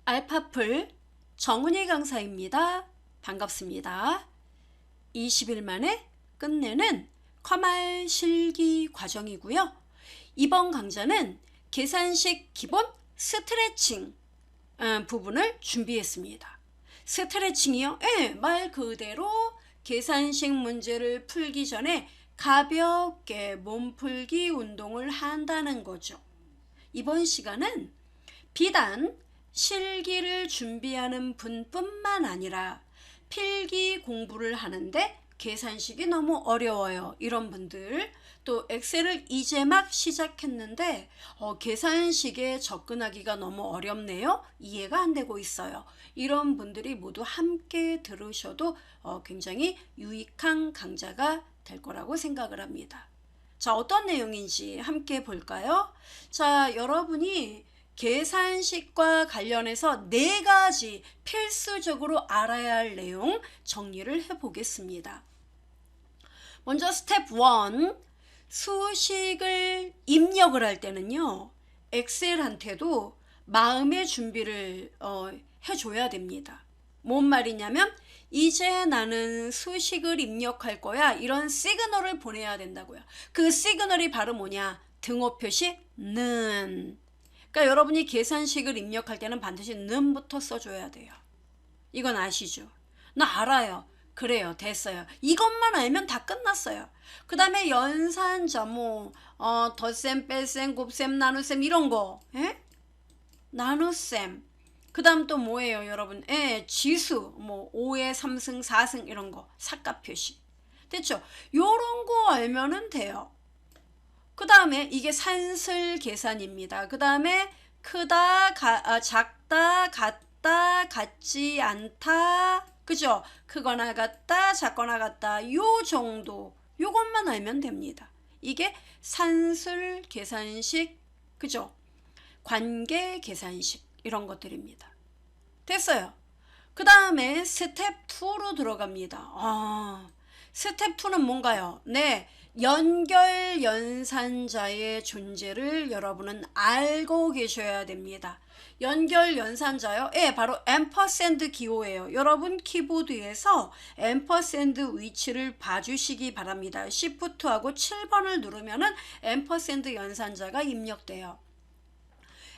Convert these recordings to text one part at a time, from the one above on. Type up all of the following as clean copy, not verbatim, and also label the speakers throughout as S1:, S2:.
S1: 알파풀 정은희 강사입니다. 반갑습니다. 20일 만에 끝내는 컴활 실기 과정이고요. 이번 강좌는 계산식 기본 스트레칭 부분을 준비했습니다. 스트레칭이요? 네, 말 그대로 계산식 문제를 풀기 전에 가볍게 몸풀기 운동을 한다는 거죠. 이번 시간은 비단 실기를 준비하는 분뿐만 아니라 필기 공부를 하는데 계산식이 너무 어려워요. 이런 분들, 또 엑셀을 이제 막 시작했는데 계산식에 접근하기가 너무 어렵네요. 이해가 안 되고 있어요. 이런 분들이 모두 함께 들으셔도 굉장히 유익한 강좌가 될 거라고 생각을 합니다. 자, 어떤 내용인지 함께 볼까요? 자, 여러분이 계산식과 관련해서 4가지 필수적으로 알아야 할 내용 정리를 해보겠습니다. 먼저 스텝 1, 수식을 입력을 할 때는요, 엑셀한테도 마음의 준비를 해줘야 됩니다. 뭔 말이냐면 이제 나는 수식을 입력할 거야, 이런 시그널을 보내야 된다고요. 그 시그널이 바로 뭐냐? 등호 표시 는. 그러니까 여러분이 계산식을 입력할 때는 반드시 는부터 써줘야 돼요. 이건 아시죠? 나 알아요. 그래요. 됐어요. 이것만 알면 다 끝났어요. 그 다음에 연산자모, 덧셈, 뺄셈, 곱셈, 나눗셈 이런 거. 예? 나눗셈. 그 다음 또 뭐예요, 여러분? 예, 지수, 뭐 5의 3승, 4승 이런 거. 삭각 표시. 됐죠? 요런 거 알면은 돼요. 그 다음에 이게 산술 계산입니다. 그 다음에 크다, 작다, 같다, 같지 않다, 그죠? 크거나 같다, 작거나 같다, 요 정도, 요것만 알면 됩니다. 이게 산술 계산식, 그죠? 관계 계산식, 이런 것들입니다. 됐어요. 그 다음에 스텝 2로 들어갑니다. 스텝 2는 뭔가요? 네, 연결 연산자의 존재를 여러분은 알고 계셔야 됩니다. 연결 연산자요? 예, 바로 앰퍼샌드 기호예요. 여러분 키보드에서 앰퍼샌드 위치를 봐주시기 바랍니다. Shift하고 7번을 누르면은 앰퍼샌드 연산자가 입력돼요.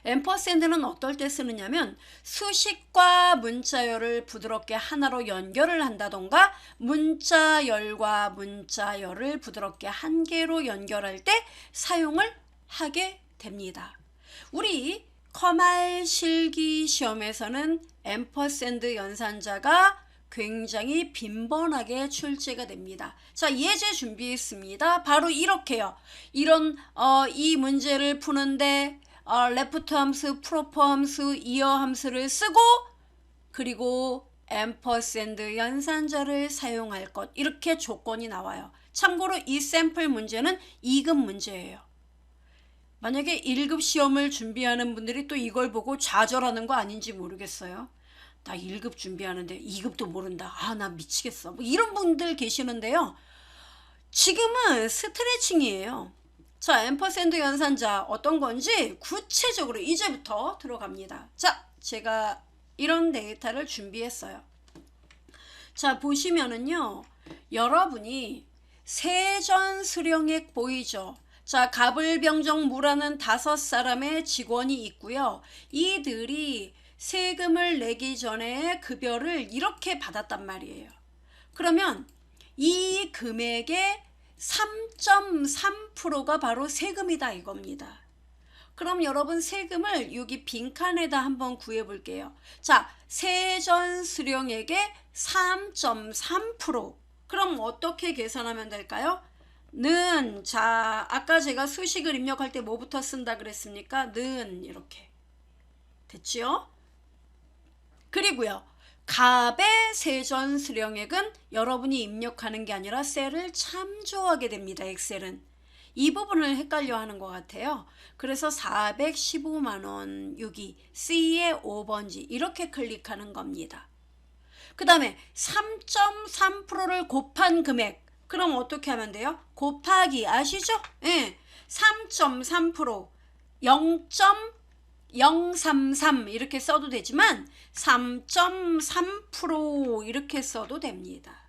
S1: 앰퍼샌드는 어떨 때 쓰느냐면 수식과 문자열을 부드럽게 하나로 연결을 한다던가 문자열과 문자열을 부드럽게 한 개로 연결할 때 사용을 하게 됩니다. 우리 컴활 실기 시험에서는 앰퍼샌드 연산자가 굉장히 빈번하게 출제가 됩니다. 자, 예제 준비했습니다. 바로 이렇게요. 이런 이 문제를 푸는데 레프트 함수, 프로퍼 함수, 이어 함수를 쓰고 그리고 앰퍼샌드 연산자를 사용할 것, 이렇게 조건이 나와요. 참고로 이 샘플 문제는 2급 문제예요. 만약에 1급 시험을 준비하는 분들이 또 이걸 보고 좌절하는 거 아닌지 모르겠어요. 나 1급 준비하는데 2급도 모른다. 나 미치겠어. 뭐 이런 분들 계시는데요. 지금은 스트레칭이에요. 자, 앰퍼샌드 연산자 어떤 건지 구체적으로 이제부터 들어갑니다. 자, 제가 이런 데이터를 준비했어요. 자, 보시면은요, 여러분이 세전 수령액 보이죠? 자, 갑을병정무라는 5사람의 직원이 있고요. 이들이 세금을 내기 전에 급여를 이렇게 받았단 말이에요. 그러면 이 금액의 3.3%가 바로 세금이다 이겁니다. 그럼 여러분 세금을 여기 빈칸에다 한번 구해 볼게요. 자, 세전 수령액의 3.3%. 그럼 어떻게 계산하면 될까요? 는, 자, 아까 제가 수식을 입력할 때 뭐부터 쓴다 그랬습니까? 는, 이렇게. 됐지요? 그리고요, 갑의 세전 수령액은 여러분이 입력하는 게 아니라 셀을 참조하게 됩니다. 엑셀은. 이 부분을 헷갈려 하는 것 같아요. 그래서 415만원, 여기 C의 5번지 이렇게 클릭하는 겁니다. 그 다음에 3.3%를 곱한 금액, 그럼 어떻게 하면 돼요? 곱하기, 아시죠? 예, 3.3%, 0.033 이렇게 써도 되지만 3.3% 이렇게 써도 됩니다.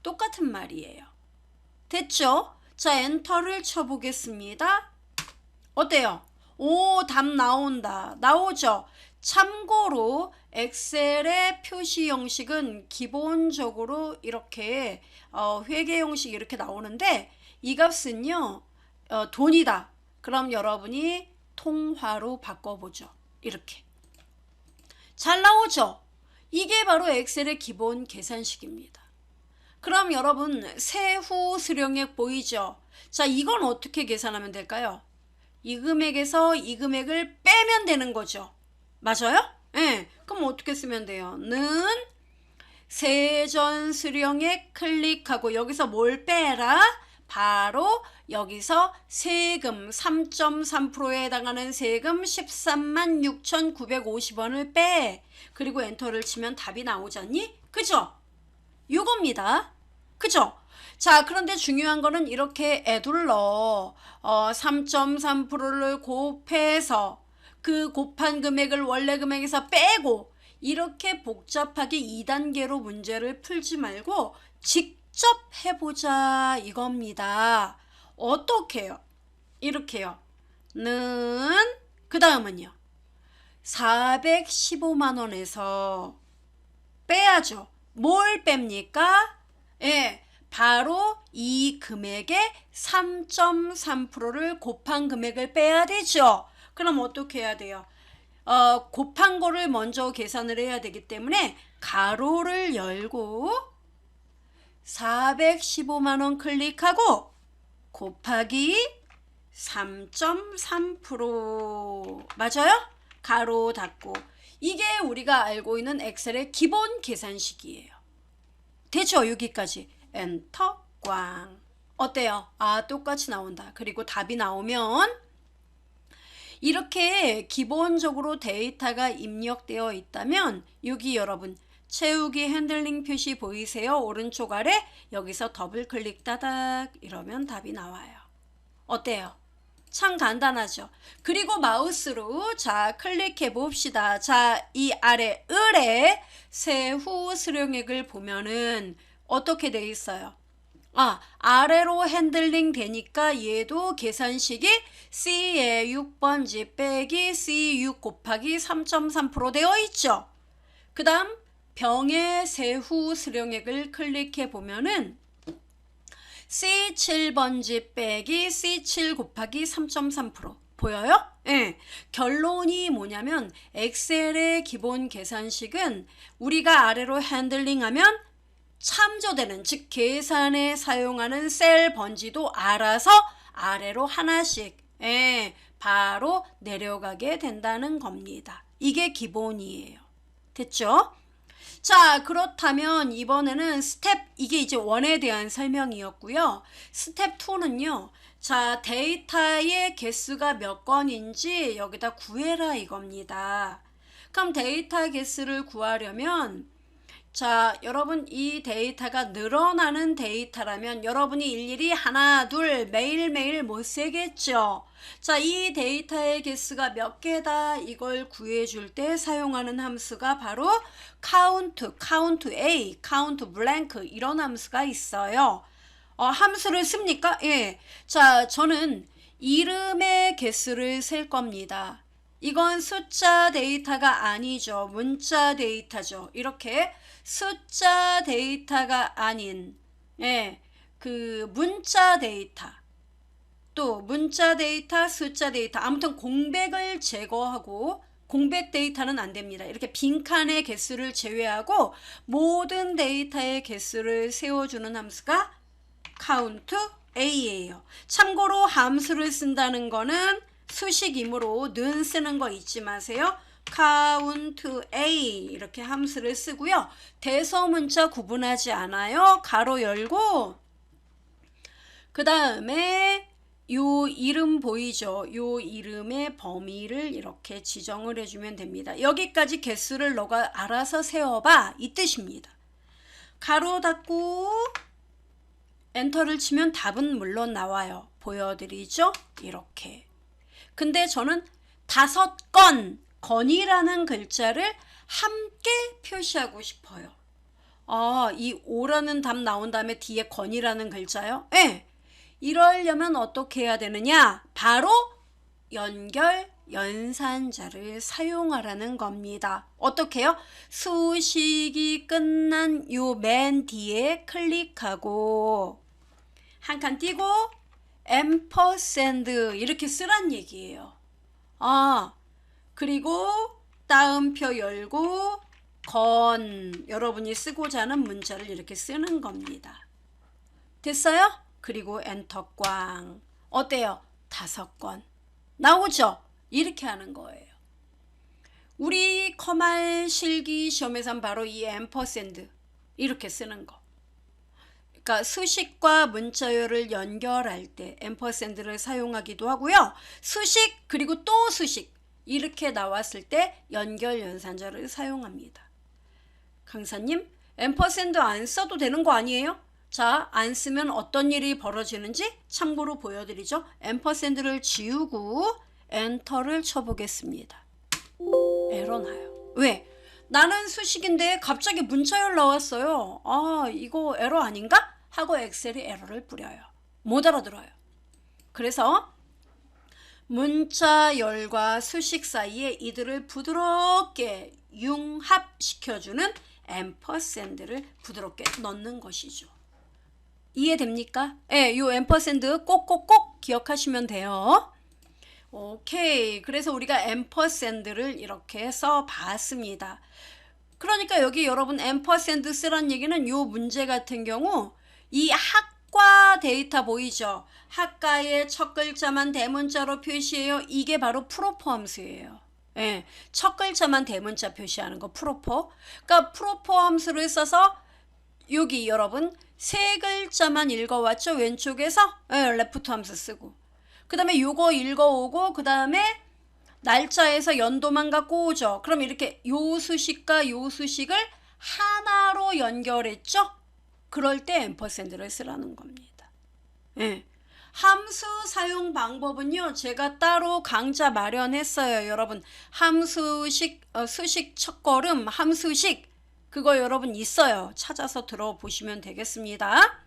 S1: 똑같은 말이에요. 됐죠? 자, 엔터를 쳐보겠습니다. 어때요? 오, 답 나온다. 나오죠? 참고로 엑셀의 표시 형식은 기본적으로 이렇게 회계 형식 이렇게 나오는데 이 값은요 돈이다. 그럼 여러분이 통화로 바꿔보죠. 이렇게 잘 나오죠? 이게 바로 엑셀의 기본 계산식입니다. 그럼 여러분 세후 수령액 보이죠? 자, 이건 어떻게 계산하면 될까요? 이 금액에서 이 금액을 빼면 되는 거죠. 맞아요? 네. 그럼 어떻게 쓰면 돼요? 는 세전 수령액 클릭하고 여기서 뭘 빼라? 바로 여기서 세금 3.3%에 해당하는 세금 136,950원을 빼. 그리고 엔터를 치면 답이 나오잖니? 그죠? 요겁니다. 그죠? 자, 그런데 중요한 거는 이렇게 애둘러 3.3%를 곱해서 그 곱한 금액을 원래 금액에서 빼고 이렇게 복잡하게 2단계로 문제를 풀지 말고 직접 해보자 이겁니다. 어떻게 해요? 이렇게요. 는 그 다음은요. 415만 원에서 빼야죠. 뭘 뺍니까? 예, 바로 이 금액의 3.3%를 곱한 금액을 빼야 되죠. 그럼 어떻게 해야 돼요? 곱한 거를 먼저 계산을 해야 되기 때문에 가로를 열고 415만 원 클릭하고 곱하기 3.3% 맞아요? 가로 닫고 이게 우리가 알고 있는 엑셀의 기본 계산식이에요. 되죠? 여기까지. 엔터 꽝. 어때요? 아, 똑같이 나온다. 그리고 답이 나오면 이렇게 기본적으로 데이터가 입력되어 있다면 여기 여러분 채우기 핸들링 표시 보이세요? 오른쪽 아래 여기서 더블 클릭 따닥 이러면 답이 나와요. 어때요? 참 간단하죠. 그리고 마우스로 자 클릭해 봅시다. 자, 이 아래 을에 세후 수령액을 보면은 어떻게 돼 있어요? 아, 아래로 핸들링 되니까 얘도 계산식이 C의 6번지 빼기 C6 곱하기 3.3% 되어 있죠. 그 다음 병의 세후 수령액을 클릭해 보면은 C7번지 빼기 C7 곱하기 3.3% 보여요? 예. 결론이 뭐냐면 엑셀의 기본 계산식은 우리가 아래로 핸들링하면 참조되는 즉 계산에 사용하는 셀 번지도 알아서 아래로 하나씩 바로 내려가게 된다는 겁니다. 이게 기본이에요. 됐죠? 자, 그렇다면 이번에는 이게 이제 1에 대한 설명이었고요. 스텝 2는요. 자, 데이터의 개수가 몇 건인지 여기다 구해라 이겁니다. 그럼 데이터 개수를 구하려면 자, 여러분 이 데이터가 늘어나는 데이터라면 여러분이 일일이 하나, 둘 매일매일 못 세겠죠. 자, 이 데이터의 개수가 몇 개다 이걸 구해줄 때 사용하는 함수가 바로 count A, count blank 이런 함수가 있어요. 함수를 씁니까? 예. 자, 저는 이름의 개수를 셀 겁니다. 이건 숫자 데이터가 아니죠. 문자 데이터죠. 이렇게 숫자 데이터가 아닌 그 문자 데이터 또 문자 데이터 숫자 데이터 아무튼 공백을 제거하고 공백 데이터는 안 됩니다. 이렇게 빈칸의 개수를 제외하고 모든 데이터의 개수를 세워주는 함수가 count A예요. 참고로 함수를 쓴다는 거는 수식이므로 는 쓰는 거 잊지 마세요. count A 이렇게 함수를 쓰고요. 대서문자 구분하지 않아요. 가로 열고 그 다음에 요 이름 보이죠? 요 이름의 범위를 이렇게 지정을 해주면 됩니다. 여기까지 개수를 너가 알아서 세워봐 이 뜻입니다. 가로 닫고 엔터를 치면 답은 물론 나와요. 보여드리죠? 이렇게. 근데 저는 5건, 건이라는 글자를 함께 표시하고 싶어요. 이 5라는 답 나온 다음에 뒤에 건이라는 글자요? 네. 이러려면 어떻게 해야 되느냐? 바로 연결 연산자를 사용하라는 겁니다. 어떻게 해요? 수식이 끝난 요 맨 뒤에 클릭하고 한 칸 띄고 앰퍼샌드 이렇게 쓰란 얘기예요. 그리고 따옴표 열고 건, 여러분이 쓰고자 하는 문자를 이렇게 쓰는 겁니다. 됐어요? 그리고 엔터 꽝. 어때요? 5건 나오죠? 이렇게 하는 거예요. 우리 커말 실기 시험에선 바로 이 앰퍼샌드 이렇게 쓰는 거. 그러니까 수식과 문자열을 연결할 때 앰퍼샌드를 사용하기도 하고요. 수식 그리고 또 수식 이렇게 나왔을 때 연결 연산자를 사용합니다. 강사님, 앰퍼샌드 안 써도 되는 거 아니에요? 자, 안 쓰면 어떤 일이 벌어지는지 참고로 보여드리죠. 앰퍼샌드를 지우고 엔터를 쳐보겠습니다. 에러 나요. 왜? 나는 수식인데 갑자기 문자열 나왔어요. 이거 에러 아닌가? 하고 엑셀이 에러를 뿌려요. 못 알아들어요. 그래서 문자열과 수식 사이에 이들을 부드럽게 융합시켜주는 앰퍼샌드를 부드럽게 넣는 것이죠. 이해됩니까? 네, 요 앰퍼샌드 꼭꼭꼭 기억하시면 돼요. 오케이. 그래서 우리가 앰퍼샌드를 이렇게 써봤습니다. 그러니까 여기 여러분 앰퍼샌드 쓰란 얘기는 요 문제 같은 경우 이 학과 데이터 보이죠? 학과의 첫 글자만 대문자로 표시해요. 이게 바로 프로퍼 함수예요. 예, 첫 글자만 대문자 표시하는 거 프로퍼. 그러니까 프로퍼 함수를 써서 여기 여러분 세 글자만 읽어왔죠. 왼쪽에서 레프트 함수 쓰고 그 다음에 요거 읽어오고 그 다음에 날짜에서 연도만 갖고 오죠. 그럼 이렇게 요 수식과 요 수식을 하나로 연결했죠. 그럴 때 앰퍼샌드를 쓰라는 겁니다. 예. 함수 사용 방법은요. 제가 따로 강좌 마련했어요. 여러분 함수식 수식 첫걸음 함수식 그거 여러분 있어요. 찾아서 들어보시면 되겠습니다.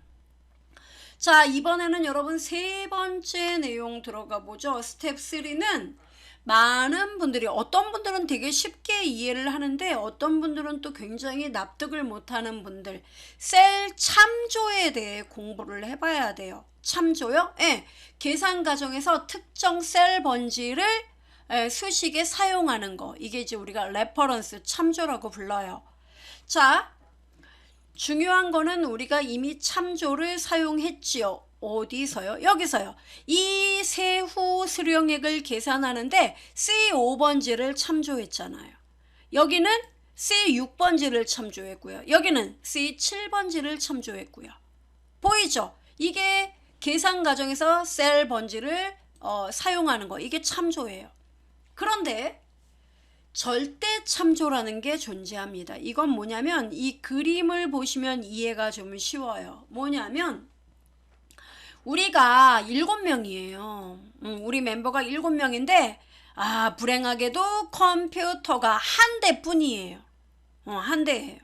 S1: 자, 이번에는 여러분 세 번째 내용 들어가 보죠. 스텝 3는 많은 분들이 어떤 분들은 되게 쉽게 이해를 하는데 어떤 분들은 또 굉장히 납득을 못하는 분들 셀 참조에 대해 공부를 해봐야 돼요. 참조요? 예. 계산 과정에서 특정 셀 번지를 수식에 사용하는 거 이게 이제 우리가 레퍼런스 참조라고 불러요. 자, 중요한 거는 우리가 이미 참조를 사용했지요. 어디서요? 여기서요. 이 세후 수령액을 계산하는데 C5번지를 참조했잖아요. 여기는 C6번지를 참조했고요. 여기는 C7번지를 참조했고요. 보이죠? 이게 계산 과정에서 셀 번지를 사용하는 거. 이게 참조예요. 그런데 절대 참조라는 게 존재합니다. 이건 뭐냐면 이 그림을 보시면 이해가 좀 쉬워요. 뭐냐면 우리가 7명이에요. 우리 멤버가 7명인데 불행하게도 컴퓨터가 한 대뿐이에요. 한 대예요.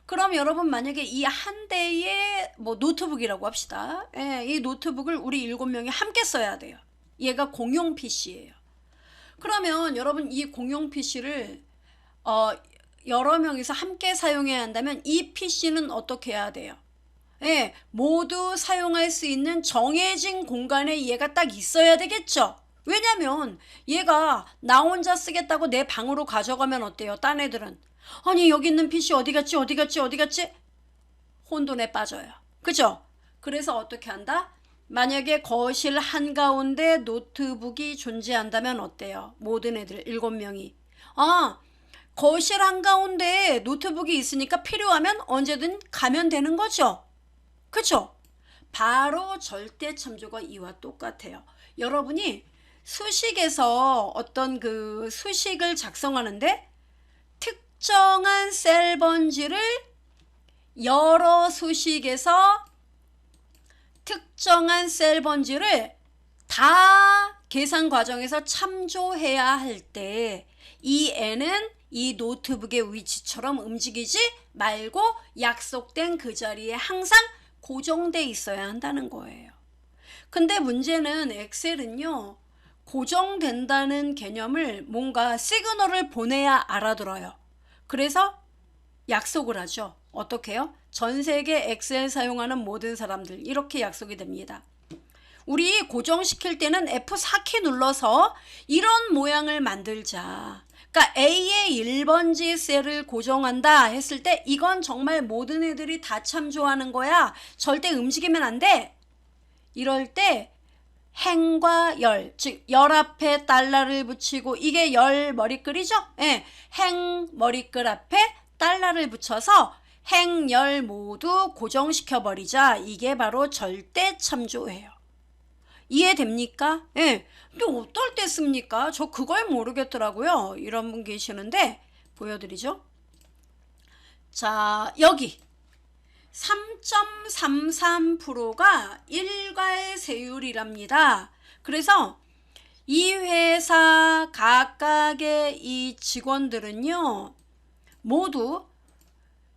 S1: 그럼 여러분 만약에 이 한 대의 노트북이라고 합시다. 이 노트북을 우리 7명이 함께 써야 돼요. 얘가 공용 PC예요. 그러면 여러분 이 공용 PC를 여러 명이서 함께 사용해야 한다면 이 PC는 어떻게 해야 돼요? 예, 모두 사용할 수 있는 정해진 공간에 얘가 딱 있어야 되겠죠? 왜냐면 얘가 나 혼자 쓰겠다고 내 방으로 가져가면 어때요? 딴 애들은 아니 여기 있는 PC 어디 갔지? 어디 갔지? 어디 갔지? 혼돈에 빠져요. 그죠? 그래서 어떻게 한다? 만약에 거실 한가운데 노트북이 존재한다면 어때요? 모든 애들 7명이 거실 한가운데 노트북이 있으니까 필요하면 언제든 가면 되는 거죠. 그쵸? 바로 절대 참조가 이와 똑같아요. 여러분이 수식에서 어떤 그 수식을 작성하는데 특정한 셀 번지를 여러 수식에서 특정한 셀 번지를 다 계산 과정에서 참조해야 할 때 이 n은 이 노트북의 위치처럼 움직이지 말고 약속된 그 자리에 항상 고정돼 있어야 한다는 거예요. 근데 문제는 엑셀은요, 고정된다는 개념을 뭔가 시그널을 보내야 알아들어요. 그래서 약속을 하죠. 어떻게 해요? 전 세계 엑셀 사용하는 모든 사람들, 이렇게 약속이 됩니다. 우리 고정시킬 때는 F4키 눌러서 이런 모양을 만들자. 그러니까 A의 1번지 셀을 고정한다 했을 때 이건 정말 모든 애들이 다 참조하는 거야. 절대 움직이면 안 돼. 이럴 때 행과 열, 즉 열 앞에 달러를 붙이고, 이게 열 머리글이죠? 예, 행 머리글 앞에 달러를 붙여서 행, 열 모두 고정시켜 버리자. 이게 바로 절대 참조예요. 이해됩니까? 예. 근데 어떨 때 씁니까? 저 그걸 모르겠더라고요. 이런 분 계시는데 보여드리죠. 자, 여기 3.33%가 일괄세율이랍니다. 그래서 이 회사 각각의 이 직원들은요, 모두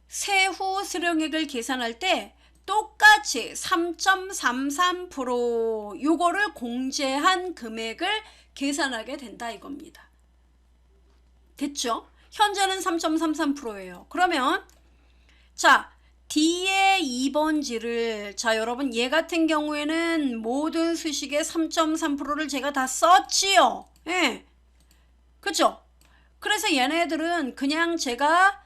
S1: 세후 수령액을 계산할 때 똑같이 3.33% 요거를 공제한 금액을 계산하게 된다 이겁니다. 됐죠? 현재는 3.33%예요. 그러면 자, D의 2번지를, 자 여러분, 얘 같은 경우에는 모든 수식에 3.3%를 제가 다 썼지요. 예. 그죠? 그래서 얘네들은 그냥 제가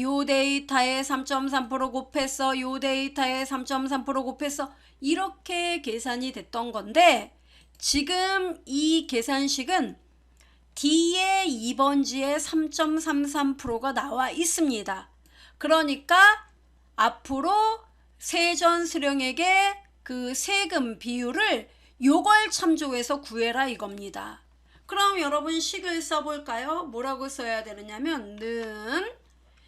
S1: 요 데이터에 3.3% 곱했어, 요 데이터에 3.3% 곱했어, 이렇게 계산이 됐던 건데, 지금 이 계산식은 D의 2번지에 3.33%가 나와 있습니다. 그러니까 앞으로 세전 수령액의 그 세금 비율을 요걸 참조해서 구해라 이겁니다. 그럼 여러분 식을 써볼까요? 뭐라고 써야 되느냐면, 는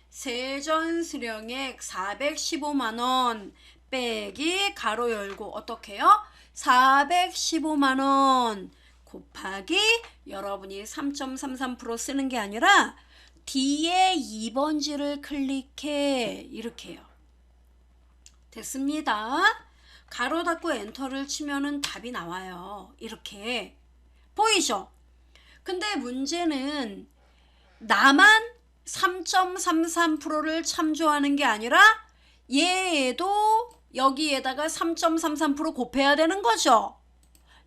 S1: 세전 수령액 415만원 빼기 가로 열고 어떻게 해요? 415만원 곱하기 여러분이 3.33% 쓰는 게 아니라 D의 2번지를 클릭해. 이렇게 해요. 됐습니다. 가로 닫고 엔터를 치면은 답이 나와요. 이렇게. 보이죠? 근데 문제는 나만 3.33%를 참조하는 게 아니라 얘도 여기에다가 3.33% 곱해야 되는 거죠.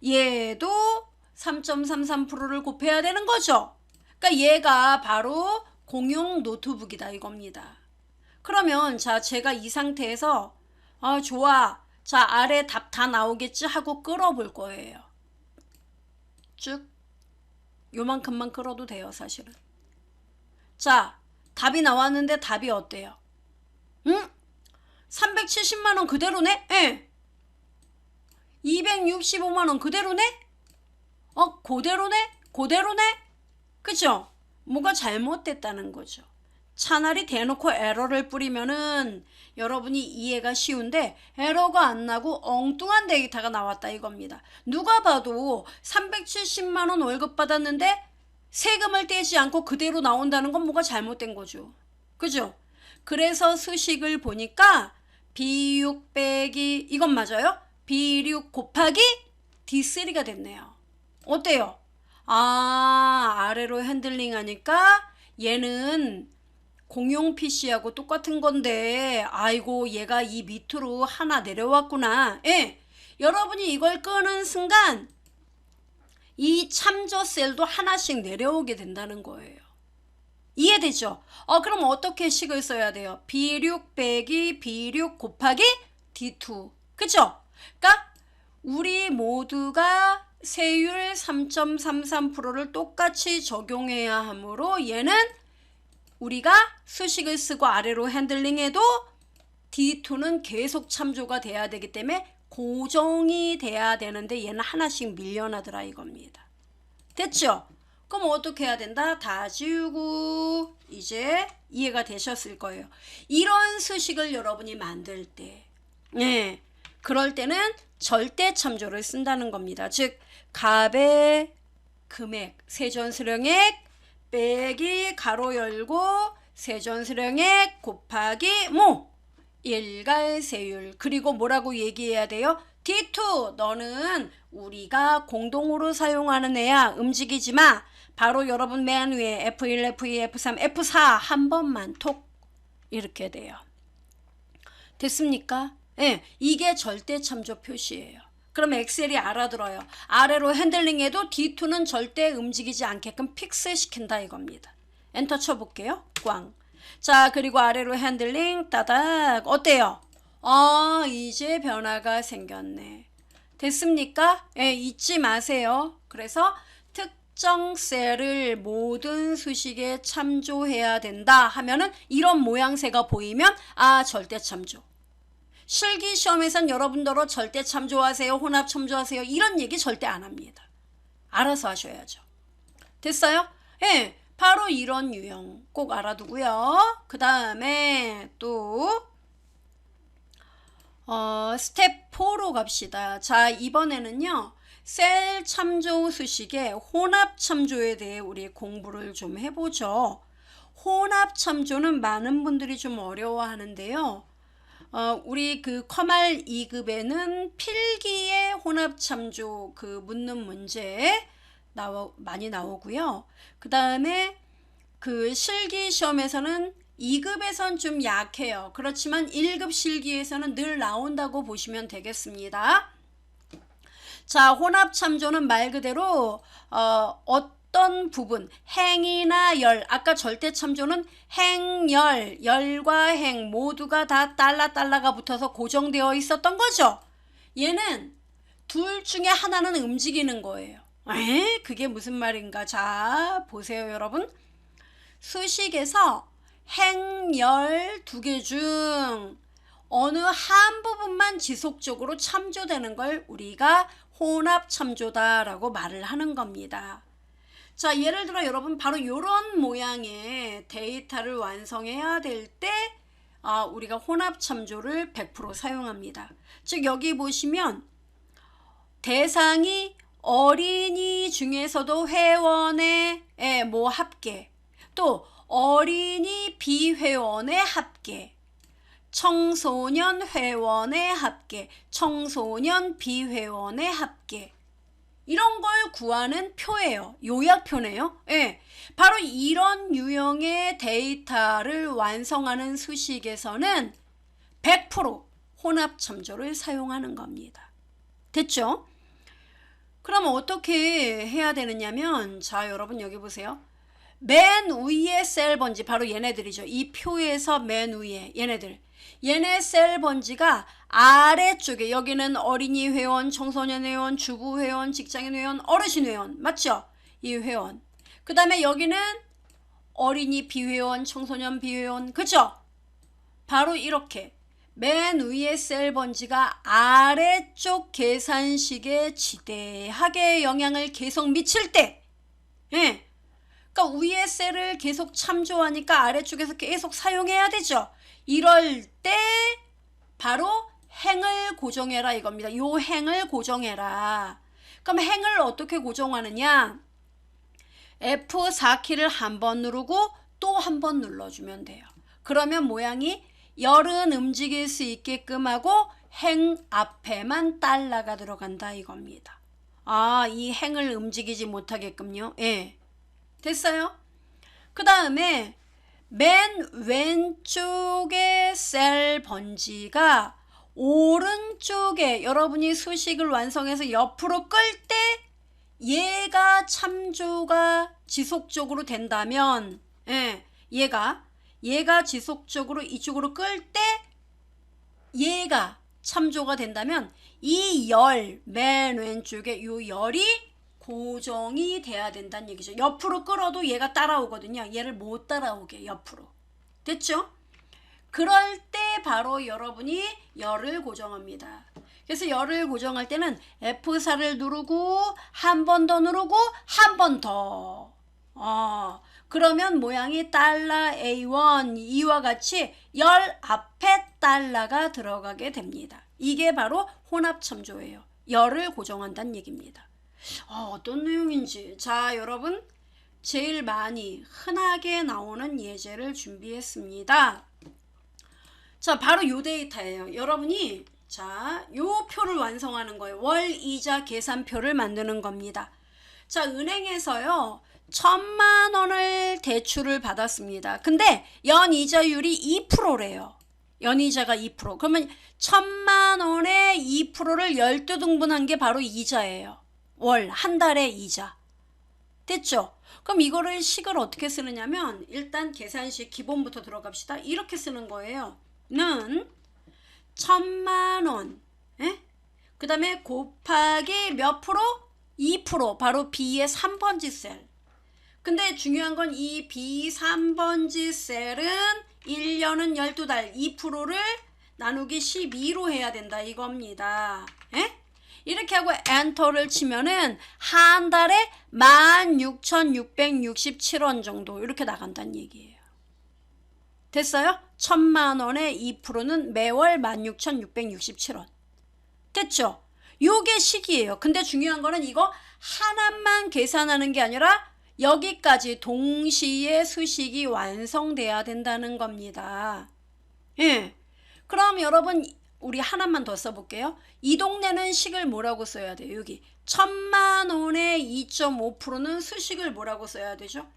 S1: 얘도 3.33%를 곱해야 되는 거죠. 그러니까 얘가 바로 공용 노트북이다 이겁니다. 그러면 자, 제가 이 상태에서 좋아, 자 아래 답 다 나오겠지 하고 끌어볼 거예요. 쭉 요만큼만 끌어도 돼요 사실은. 자, 답이 나왔는데 답이 어때요? 응? 370만원 그대로네? 예. 265만원 그대로네? 그대로네? 그대로네? 그죠? 뭐가 잘못됐다는 거죠. 차라리 대놓고 에러를 뿌리면은 여러분이 이해가 쉬운데 에러가 안 나고 엉뚱한 데이터가 나왔다 이겁니다. 누가 봐도 370만원 월급 받았는데 세금을 떼지 않고 그대로 나온다는 건 뭐가 잘못된 거죠. 그죠? 그래서 수식을 보니까 B6 빼기 이건 맞아요? B6 곱하기 D3가 됐네요. 어때요? 아래로 핸들링 하니까 얘는 공용 PC하고 똑같은 건데 아이고 얘가 이 밑으로 하나 내려왔구나. 예, 여러분이 이걸 끄는 순간 이 참조 셀도 하나씩 내려오게 된다는 거예요. 이해되죠? 그럼 어떻게 식을 써야 돼요? B6 빼기 B6 곱하기 D2. 그죠? 그러니까 우리 모두가 세율 3.33%를 똑같이 적용해야 하므로 얘는 우리가 수식을 쓰고 아래로 핸들링해도 D2는 계속 참조가 돼야 되기 때문에 고정이 돼야 되는데 얘는 하나씩 밀려나더라 이겁니다. 됐죠? 그럼 어떻게 해야 된다? 다 지우고. 이제 이해가 되셨을 거예요. 이런 수식을 여러분이 만들 때, 그럴 때는 절대 참조를 쓴다는 겁니다. 즉 값의 금액 세전수령액 빼기 가로 열고 세전수령액 곱하기 뭐 일괄세율. 그리고 뭐라고 얘기해야 돼요? D2 너는 우리가 공동으로 사용하는 애야. 움직이지 마. 바로 여러분 맨 위에 F1, F2, F3, F4 한 번만 톡 이렇게 돼요. 됐습니까? 예, 이게 절대 참조 표시예요. 그럼 엑셀이 알아들어요. 아래로 핸들링해도 D2는 절대 움직이지 않게끔 픽스 시킨다 이겁니다. 엔터 쳐볼게요. 꽝. 자, 그리고 아래로 핸들링 따닥. 어때요? 이제 변화가 생겼네. 됐습니까? 예, 잊지 마세요. 그래서 특정 셀을 모든 수식에 참조해야 된다 하면은 이런 모양새가 보이면 절대 참조. 실기 시험에선 여러분들로 절대 참조하세요, 혼합 참조하세요 이런 얘기 절대 안 합니다. 알아서 하셔야죠. 됐어요? 예, 바로 이런 유형 꼭 알아두고요. 그 다음에 또 스텝 4로 갑시다. 자, 이번에는요. 셀 참조 수식의 혼합 참조에 대해 우리 공부를 좀 해보죠. 혼합 참조는 많은 분들이 좀 어려워하는데요. 우리 그 컴알 2급에는 필기의 혼합 참조 그 묻는 문제 많이 나오고요. 그 다음에 그 실기 시험에서는 2급에선 좀 약해요. 그렇지만 1급 실기에서는 늘 나온다고 보시면 되겠습니다. 자, 혼합 참조는 말 그대로 어떤 부분, 행이나 열, 아까 절대 참조는 행, 열과 행 모두가 다 달러가 붙어서 고정되어 있었던 거죠. 얘는 둘 중에 하나는 움직이는 거예요. 그게 무슨 말인가? 자, 보세요 여러분. 수식에서 행, 열 두 개 중 어느 한 부분만 지속적으로 참조되는 걸 우리가 혼합 참조다라고 말을 하는 겁니다. 자, 예를 들어 여러분 바로 이런 모양의 데이터를 완성해야 될 때 우리가 혼합 참조를 100% 사용합니다. 즉 여기 보시면 대상이 어린이 중에서도 회원의 뭐 합계, 또 어린이 비회원의 합계, 청소년 회원의 합계, 청소년 비회원의 합계 이런 걸 구하는 표예요. 요약표네요. 예, 바로 이런 유형의 데이터를 완성하는 수식에서는 100% 혼합 참조를 사용하는 겁니다. 됐죠? 그럼 어떻게 해야 되느냐면 자, 여러분 여기 보세요. 맨 위에 셀 번지 바로 얘네들이죠. 이 표에서 맨 위에 얘네 셀 번지가 아래쪽에 여기는 어린이 회원, 청소년 회원, 주부 회원, 직장인 회원, 어르신 회원 맞죠? 이 회원. 그 다음에 여기는 어린이 비회원, 청소년 비회원 그죠? 바로 이렇게 맨 위에 셀 번지가 아래쪽 계산식에 지대하게 영향을 계속 미칠 때 그러니까 위에 셀을 계속 참조하니까 아래쪽에서 계속 사용해야 되죠. 이럴 때 바로 행을 고정해라 이겁니다. 요 행을 고정해라. 그럼 행을 어떻게 고정하느냐? F4키를 한 번 누르고 또 한 번 눌러주면 돼요. 그러면 모양이 열은 움직일 수 있게끔 하고 행 앞에만 달러가 들어간다 이겁니다. 이 행을 움직이지 못하게끔요. 예. 됐어요? 그 다음에 맨 왼쪽의 셀 번지가 오른쪽에 여러분이 수식을 완성해서 옆으로 끌 때 얘가 참조가 지속적으로 된다면 얘가 지속적으로 이쪽으로 끌 때 얘가 참조가 된다면 이 열 맨 왼쪽에 요 열이 고정이 돼야 된다는 얘기죠. 옆으로 끌어도 얘가 따라오거든요. 얘를 못 따라오게 옆으로. 됐죠? 그럴 때 바로 여러분이 열을 고정합니다. 그래서 열을 고정할 때는 F4를 누르고 한 번 더 누르고 한 번 더. 그러면 모양이 달러 A1 이와 같이 열 앞에 달러가 들어가게 됩니다. 이게 바로 혼합첨조예요. 열을 고정한다는 얘기입니다. 어떤 내용인지. 자, 여러분 제일 많이 흔하게 나오는 예제를 준비했습니다. 자, 바로 요 데이터예요. 여러분이 자, 요 표를 완성하는 거예요. 월 이자 계산표를 만드는 겁니다. 자, 은행에서요 1,000만 원을 대출을 받았습니다. 근데 연이자율이 2%래요. 연이자가 2%. 그러면 1,000만 원에 2%를 12등분한 게 바로 이자예요. 월, 한 달의 이자. 됐죠? 그럼 이거를 식을 어떻게 쓰느냐면 일단 계산식 기본부터 들어갑시다. 이렇게 쓰는 거예요. 는 1,000만 원. 그 다음에 곱하기 몇 프로? 2%. 바로 B의 3번지 셀. 근데 중요한 건 이 B 3번지 셀은 1년은 12달 2%를 나누기 12로 해야 된다 이겁니다. 이렇게 하고 엔터를 치면은 한 달에 16,667원 정도 이렇게 나간다는 얘기예요. 됐어요? 1,000만 원의 2%는 매월 16,667원. 됐죠? 요게 식이에요. 근데 중요한 거는 이거 하나만 계산하는 게 아니라 여기까지 동시에 수식이 완성돼야 된다는 겁니다. 예. 그럼 여러분 우리 하나만 더 써볼게요. 이 동네는 식을 뭐라고 써야 돼요? 여기 1,000만 원의 2.5%는 수식을 뭐라고 써야 되죠?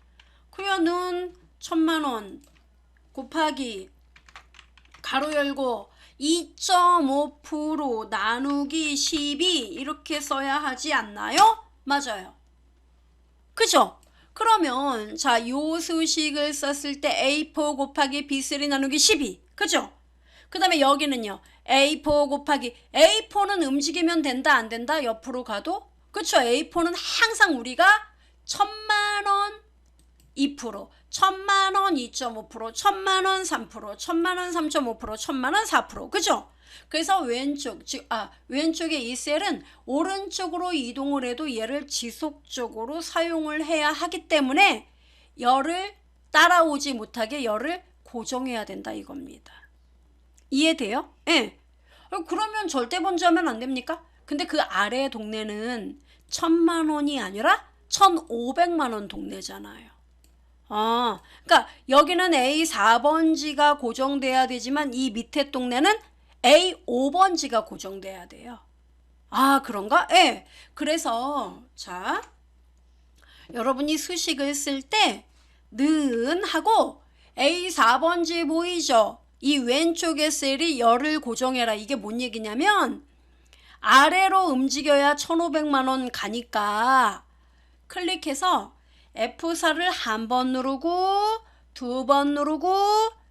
S1: 그러면 1,000만 원 곱하기 가로 열고 2.5% 나누기 12 이렇게 써야 하지 않나요? 맞아요. 그죠? 그러면 자, 요 수식을 썼을 때 A4 곱하기 B3 나누기 12. 그죠? 그 다음에 여기는요. A4 곱하기 A4는 움직이면 된다 안 된다? 옆으로 가도? 그쵸? A4는 항상 우리가 1,000만 원 2%, 1,000만 원 2.5%, 1,000만 원 3%, 1,000만 원 3.5%, 1,000만 원 4%. 그죠? 그래서 왼쪽의 이 셀은 오른쪽으로 이동을 해도 얘를 지속적으로 사용을 해야 하기 때문에 열을 따라오지 못하게 열을 고정해야 된다 이겁니다. 이해돼요? 예. 그러면 절대 번지하면 안 됩니까? 근데 그 아래 동네는 1,000만 원이 아니라 1,500만 원 동네잖아요. 그러니까 여기는 A4번지가 고정돼야 되지만 이 밑에 동네는 A5번지가 고정돼야 돼요. 그런가? 예. 그래서 자, 여러분이 수식을 쓸 때 는 하고 A4번지 보이죠? 이 왼쪽의 셀이 열을 고정해라. 이게 뭔 얘기냐면 아래로 움직여야 1,500만 원 가니까 클릭해서 F4를 한 번 누르고 두 번 누르고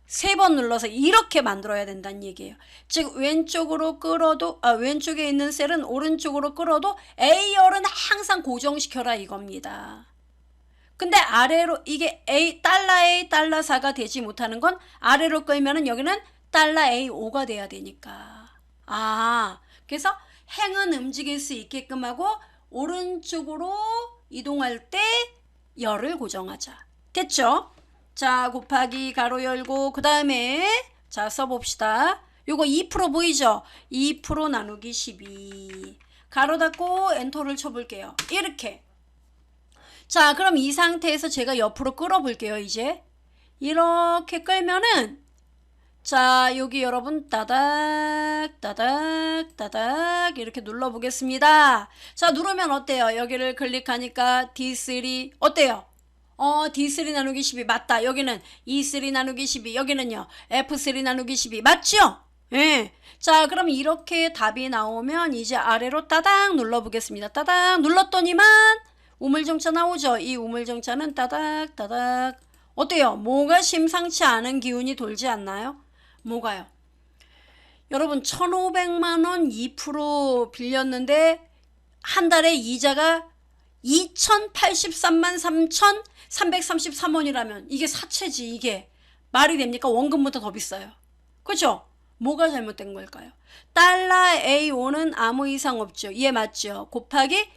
S1: 세 번 눌러서 이렇게 만들어야 된다는 얘기예요. 즉 왼쪽으로 끌어도 왼쪽에 있는 셀은 오른쪽으로 끌어도 A열은 항상 고정시켜라 이겁니다. 근데 아래로 이게 달러 달러 4가 되지 못하는 건 아래로 끌면은 여기는 달러 A5가 돼야 되니까. 그래서 행은 움직일 수 있게끔 하고 오른쪽으로 이동할 때 열을 고정하자. 됐죠? 자, 곱하기 가로 열고 그 다음에 자 써봅시다. 요거 2% 보이죠? 2% 나누기 12 가로 닫고 엔터를 쳐볼게요. 이렇게. 자, 그럼 이 상태에서 제가 옆으로 끌어볼게요. 이제 이렇게 끌면은 자, 여기 여러분 따닥 따닥 따닥 이렇게 눌러보겠습니다. 자, 누르면 어때요? 여기를 클릭하니까 D3 어때요? D3 나누기 12 맞다. 여기는 E3 나누기 12 여기는요 F3 나누기 12 맞죠? 예. 자, 그럼 이렇게 답이 나오면 이제 아래로 따닥 눌러보겠습니다. 따닥 눌렀더니만 우물정자 나오죠? 이 우물정자는 따닥 따닥 어때요? 뭐가 심상치 않은 기운이 돌지 않나요? 뭐가요? 여러분 1,500만 원 2% 빌렸는데 한 달에 이자가 2,083만 3,333원이라면 이게 사채지. 이게 말이 됩니까? 원금보다 더 비싸요. 그죠? 뭐가 잘못된 걸까요? 달러 A5는 아무 이상 없죠. 이해 맞죠? 곱하기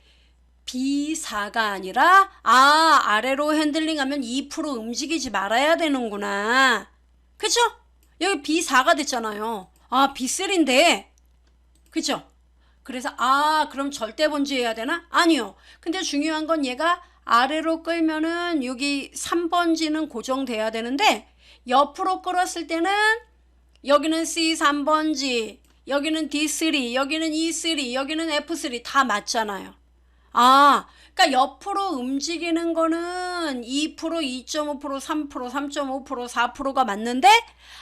S1: B4가 아니라 아래로 핸들링하면 2% 움직이지 말아야 되는구나. 그죠? 여기 B4가 됐잖아요. B3인데 그죠? 그래서 그럼 절대번지 해야 되나? 아니요. 근데 중요한 건 얘가 아래로 끌면은 여기 3번지는 고정돼야 되는데 옆으로 끌었을 때는 여기는 C 3번지, 여기는 D3, 여기는 E3, 여기는 F3 다 맞잖아요. 그러니까 옆으로 움직이는 거는 2%, 2.5%, 3%, 3.5%, 4%가 맞는데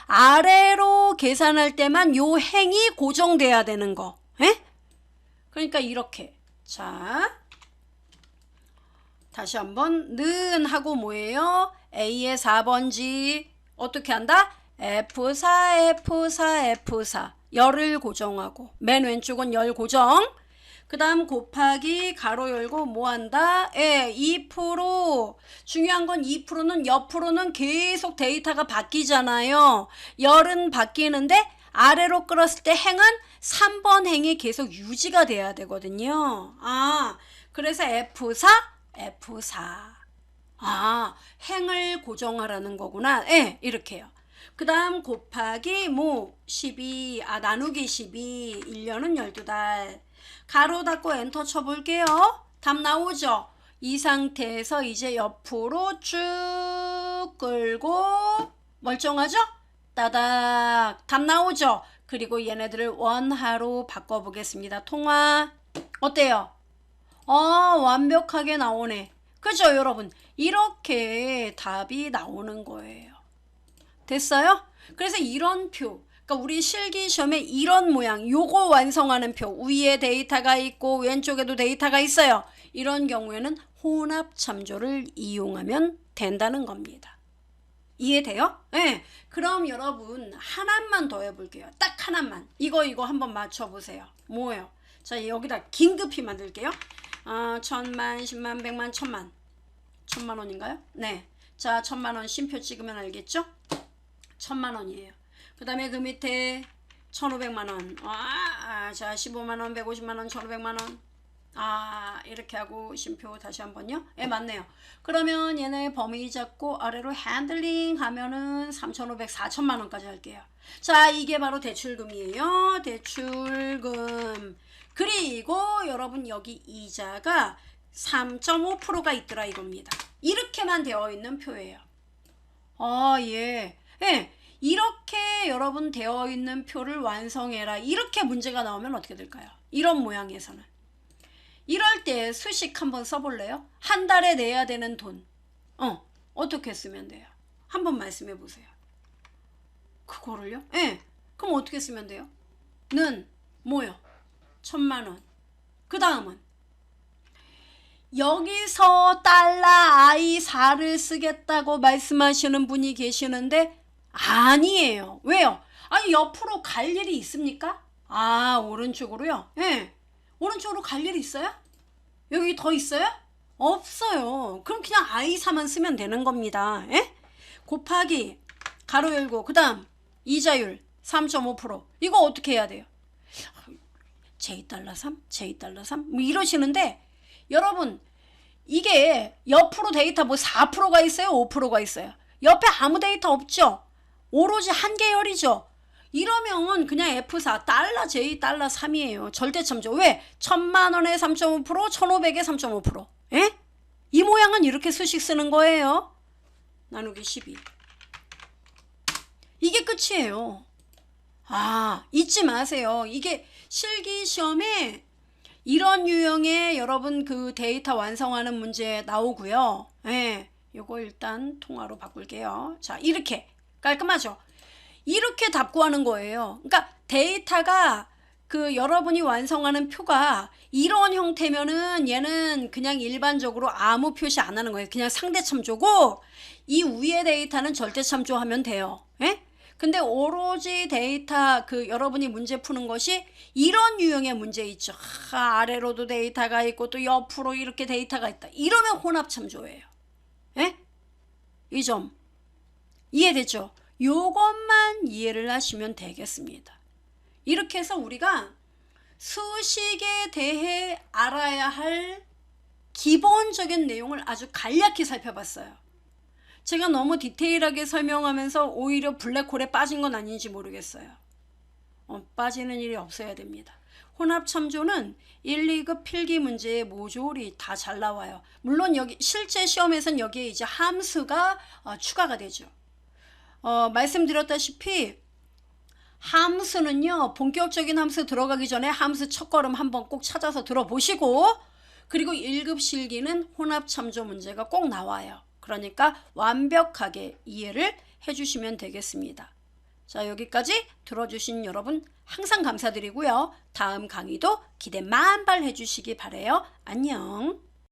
S1: 아래로 계산할 때만 요 행이 고정돼야 되는 거. 에? 그러니까 이렇게. 자, 다시 한번 는 하고 뭐예요? A의 4번지 어떻게 한다? F4, F4, F4 열을 고정하고 맨 왼쪽은 열 고정. 그 다음 곱하기 가로 열고 뭐 한다? 2%. 중요한 건 2%는 옆으로는 계속 데이터가 바뀌잖아요. 열은 바뀌는데 아래로 끌었을 때 행은 3번 행이 계속 유지가 돼야 되거든요. 그래서 F4, F4. 행을 고정하라는 거구나. 이렇게요. 그 다음 곱하기 12, 나누기 12, 1년은 12달. 가로 닫고 엔터 쳐볼게요. 답 나오죠? 이 상태에서 이제 옆으로 쭉 끌고 멀쩡하죠? 따닥 답 나오죠? 그리고 얘네들을 원하로 바꿔보겠습니다. 통화 어때요? 완벽하게 나오네. 그죠 여러분? 이렇게 답이 나오는 거예요. 됐어요? 그래서 이런 표, 그러니까 우리 실기시험에 이런 모양, 요거 완성하는 표, 위에 데이터가 있고 왼쪽에도 데이터가 있어요. 이런 경우에는 혼합 참조를 이용하면 된다는 겁니다. 이해돼요? 네. 그럼 여러분 하나만 더 해볼게요. 딱 하나만. 이거 한번 맞춰보세요. 뭐예요? 자, 여기다 긴급히 만들게요. 1000만, 10만, 100만, 1000만. 1000만 원인가요? 네. 자, 1000만 원 심표 찍으면 알겠죠? 1000만 원이에요. 그 다음에 그 밑에 1500만 원. 자, 15만 원, 150만 원, 1500만 원. 이렇게 하고 심표 다시 한번요. 맞네요. 그러면 얘네 범위 잡고 아래로 핸들링 하면은 3500, 4000만 원까지 할게요. 자, 이게 바로 대출금이에요. 대출금. 그리고 여러분 여기 이자가 3.5%가 있더라 이겁니다. 이렇게만 되어 있는 표예요. 예. 이렇게 여러분 되어 있는 표를 완성해라. 이렇게 문제가 나오면 어떻게 될까요? 이런 모양에서는. 이럴 때 수식 한번 써볼래요? 한 달에 내야 되는 돈. 어떻게 쓰면 돼요? 한번 말씀해 보세요. 그거를요? 그럼 어떻게 쓰면 돼요? 는 뭐요? 1000만 원. 그 다음은 여기서 달러 I4를 쓰겠다고 말씀하시는 분이 계시는데 아니에요. 왜요? 아니 옆으로 갈 일이 있습니까? 오른쪽으로요? 오른쪽으로 갈 일이 있어요? 여기 더 있어요? 없어요. 그럼 그냥 I4만 쓰면 되는 겁니다. 곱하기 가로 열고 그 다음 이자율 3.5%. 이거 어떻게 해야 돼요? J 달러 3? J 달러 3? 뭐 이러시는데 여러분 이게 옆으로 데이터 4%가 있어요? 5%가 있어요? 옆에 아무 데이터 없죠? 오로지 한 계열이죠? 이러면 그냥 F4 달러 J 달러 3이에요. 절대참조. 왜? 1000만 원에 3.5%, 1500에 3.5%. 이 모양은 이렇게 수식 쓰는 거예요. 나누기 12. 이게 끝이에요. 잊지 마세요. 이게 실기시험에 이런 유형의 여러분 그 데이터 완성하는 문제 나오고요. 요거 일단 통화로 바꿀게요. 자, 이렇게 깔끔하죠? 이렇게 답 구하는 거예요. 그러니까 데이터가 그 여러분이 완성하는 표가 이런 형태면은 얘는 그냥 일반적으로 아무 표시 안 하는 거예요. 그냥 상대 참조고 이 위에 데이터는 절대 참조하면 돼요. 근데 오로지 데이터 그 여러분이 문제 푸는 것이 이런 유형의 문제 있죠. 아래로도 데이터가 있고 또 옆으로 이렇게 데이터가 있다. 이러면 혼합 참조예요. 이 점 이해됐죠? 요것만 이해를 하시면 되겠습니다. 이렇게 해서 우리가 수식에 대해 알아야 할 기본적인 내용을 아주 간략히 살펴봤어요. 제가 너무 디테일하게 설명하면서 오히려 블랙홀에 빠진 건 아닌지 모르겠어요. 빠지는 일이 없어야 됩니다. 혼합참조는 1, 2급 필기 문제의 모조리 다 잘 나와요. 물론 여기 실제 시험에서는 여기에 이제 함수가 추가가 되죠. 말씀드렸다시피 함수는요, 본격적인 함수 들어가기 전에 함수 첫걸음 한번 꼭 찾아서 들어보시고, 그리고 1급 실기는 혼합참조 문제가 꼭 나와요. 그러니까 완벽하게 이해를 해주시면 되겠습니다. 자, 여기까지 들어주신 여러분 항상 감사드리고요. 다음 강의도 기대 만발 해주시기 바라요. 안녕.